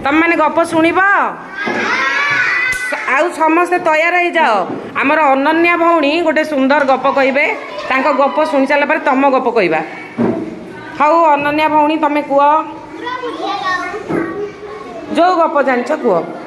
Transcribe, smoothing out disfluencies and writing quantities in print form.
तुम मैंने गप शुणब आउ समस्ते तैयार हो जाओ आमर अनन्या भौणी गोटे सुंदर गप कहे गप शुणी सारापर तुम गप कहवा हाउ अनन्या भौणी तुम्हें कह जो गप जान कह